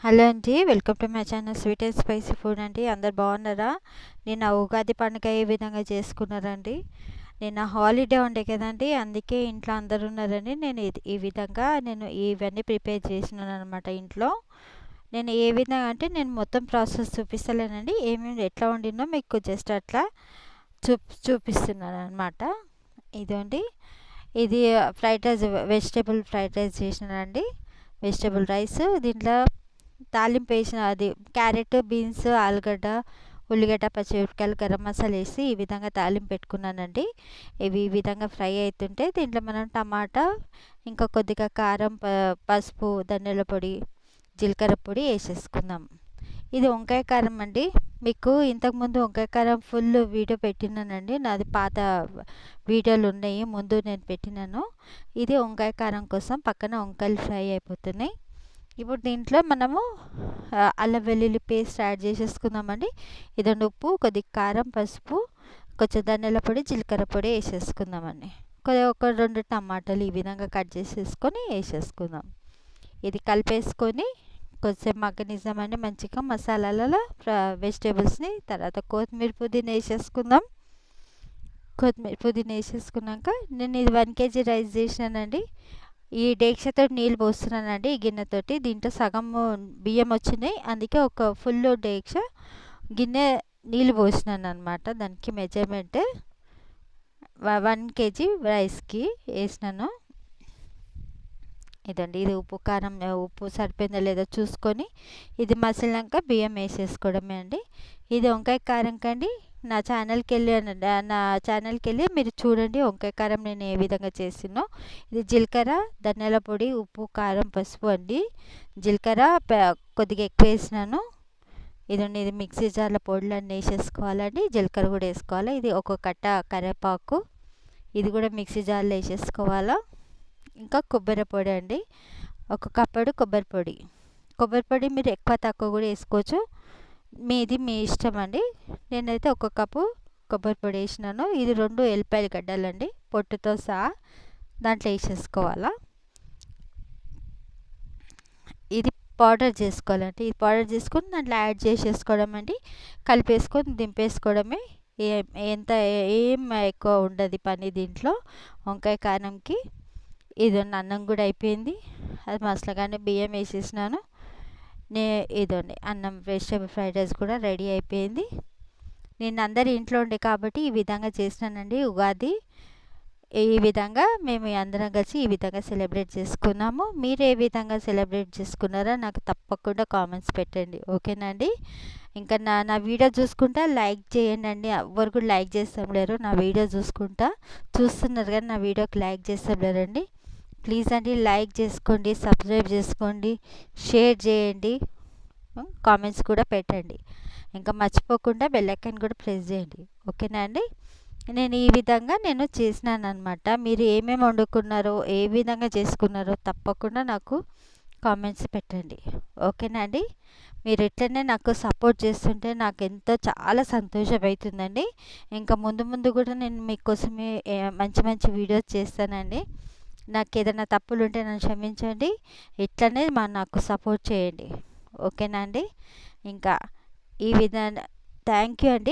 Hello అండి. Welcome to my channel sweet and spicy food అండి. అందరు బాగున్నారా? నిన్న ఉగాది పండుగ ఏ విధంగా చేసుకున్నారండి? నిన్న హాలిడే ఉండే కదండి, అందుకే ఇంట్లో అందరు ఉన్నారని నేను ఈ విధంగా ఇవన్నీ ప్రిపేర్ చేసినాను అనమాట ఇంట్లో. నేను ఏ విధంగా అంటే నేను మొత్తం ప్రాసెస్ చూపిస్తలేనండి, ఏమేమి ఎట్లా వండినో మీకు జస్ట్ అట్లా చూపిస్తున్నాను అనమాట. ఇదండి, ఇది fried rice, vegetable fried rice చేసినానండి. వెజిటేబుల్ రైస్, దీంట్లో తాలింపు వేసిన అది క్యారెట్, బీన్స్, ఆలుగడ్డ, ఉల్లిగడ్డ, పచ్చిమిరపకాయలు, గరం మసాలా వేసి ఈ విధంగా తాలింపు పెట్టుకున్నానండి. ఇవి ఈ విధంగా ఫ్రై అవుతుంటే దీంట్లో మనం టమాటా, ఇంకా కొద్దిగా కారం, పసుపు, ధనియాల పొడి, జీలకర్ర పొడి వేసేసుకుందాం. ఇది వంకాయ కారం అండి. మీకు ఇంతకుముందు వంకాయ కారం ఫుల్ వీడియో పెట్టినానండి, నాది పాత వీడియోలు ఉన్నాయి, ముందు నేను పెట్టినాను. ఇది వంకాయ కారం కోసం పక్కన వంకాయలు ఫ్రై అయిపోతున్నాయి. ఇప్పుడు దీంట్లో మనము అల్లం వెల్లుల్లి పేస్ట్ యాడ్ చేసేసుకుందామండి. ఇదండి ఉప్పు, కొద్దిగా కారం, పసుపు, కొంచెం ధనియాల పొడి, జీలకర్ర పొడి వేసేసుకుందామండి. ఒక 2 టమాటాలు ఈ విధంగా కట్ చేసేసుకొని వేసేసుకుందాం. ఇది కలిపేసుకొని కొంచెంసేపు మగ్గనిద్దామండి మంచిగా మసాలాలలో వెజిటేబుల్స్ని. తర్వాత కొత్తిమీర, పుదీనా వేసేసుకుందాం. కొత్తిమీర, పుదీనా వేసేసుకున్నాక నేను ఇది 1 kg రైస్ చేసినానండి. ఈ డేక్షతో నీళ్ళు పోస్తున్నానండి, ఈ గిన్నెతోటి. దీంట్లో సగం బియ్యం వచ్చినాయి, అందుకే ఒక ఫుల్ డేక్ష గిన్నె నీళ్ళు పోసినాను అనమాట. దానికి మెజర్మెంట్ 1 kg రైస్కి వేసినాను. ఇదండి, ఇది ఉప్పు కారం, ఉప్పు సరిపోయిందో లేదో చూసుకొని ఇది మసిలినాక బియ్యం వేసేసుకోవడమే అండి. ఇది వంకాయ కారం కండి. నా ఛానల్కి వెళ్ళి మీరు చూడండి వంకాయ కారం నేను ఏ విధంగా చేసినో. ఇది జీలకర్ర, ధనియాల పొడి, ఉప్పు, కారం, పసుపు అండి. జీలకర్ర కొద్దిగా ఎక్కువ వేసినాను. ఇదండి, ఇది మిక్సీ జార్లో పొడులన్నీ వేసేసుకోవాలండి. జీలకర్ర కూడా వేసుకోవాలి. ఇది ఒక కట్ట కరివేపాకు, ఇది కూడా మిక్సీ జార్లో వేసేసుకోవాలా. ఇంకా కొబ్బరి పొడి అండి, ఒక కప్పుడు కొబ్బరి పొడి. కొబ్బరి పొడి మీరు ఎక్కువ తక్కువ కూడా వేసుకోవచ్చు, మీది మీ ఇష్టం అండి. నేనైతే ఒక కప్పు కొబ్బరి పొడి వేసినాను. ఇది 2 ఎల్లిపాయల గడ్డలండి, పొట్టుతో సహా దాంట్లో వేసేసుకోవాలా. ఇది పౌడర్ చేసుకోవాలండి. ఇది పౌడర్ చేసుకొని దాంట్లో యాడ్ చేసేసుకోవడం అండి. కలిపేసుకొని దింపేసుకోవడమే. ఎంత ఏం ఎక్కువ ఉండదు పని దీంట్లో వంకాయ కారంకి. ఇదండి, అన్నం కూడా అయిపోయింది. అది మసలగానే బియ్యం వేసేసినాను. ఇదండి అన్నం, వెజిటేబుల్ ఫ్రైడ్ రైస్ కూడా రెడీ అయిపోయింది. నేను అందరు ఇంట్లో ఉండే కాబట్టి ఈ విధంగా చేసినానండి ఉగాది. ఈ విధంగా మేము అందరం కలిసి ఈ విధంగా సెలబ్రేట్ చేసుకున్నాము. మీరు ఏ విధంగా సెలబ్రేట్ చేసుకున్నారో నాకు తప్పకుండా కామెంట్స్ పెట్టండి, ఓకేనండి. ఇంకా నా వీడియో చూసుకుంటా లైక్ చేయండి అండి. ఎవరు కూడా లైక్ చేస్తాం లేరు, నా వీడియో చూస్తున్నారు కానీ నా వీడియోకి లైక్ చేస్తాం లేరండి. ప్లీజ్ అండి, లైక్ చేసుకోండి, సబ్స్క్రైబ్ చేసుకోండి, షేర్ చేయండి, కామెంట్స్ కూడా పెట్టండి. ఇంకా మర్చిపోకుండా బెల్ ఐకాన్ కూడా ప్రెస్ చేయండి, ఓకేనా అండి. నేను ఈ విధంగా చేసినాను అనమాట. మీరు ఏమేమి వండుకున్నారో, ఏ విధంగా చేసుకున్నారో తప్పకుండా నాకు కామెంట్స్ పెట్టండి, ఓకేనా అండి. మీరు ఎట్లనే నాకు సపోర్ట్ చేస్తుంటే నాకు ఎంతో చాలా సంతోషం అవుతుందండి. ఇంకా ముందు ముందు కూడా నేను మీకోసమే మంచి మంచి వీడియోస్ చేస్తానండి. నాకు ఏదైనా తప్పులు ఉంటే నన్ను క్షమించండి. ఇట్లనే నాకు సపోర్ట్ చేయండి, ఓకేనా అండి. ఇంకా ఈ విధంగా థ్యాంక్ యూ అండి.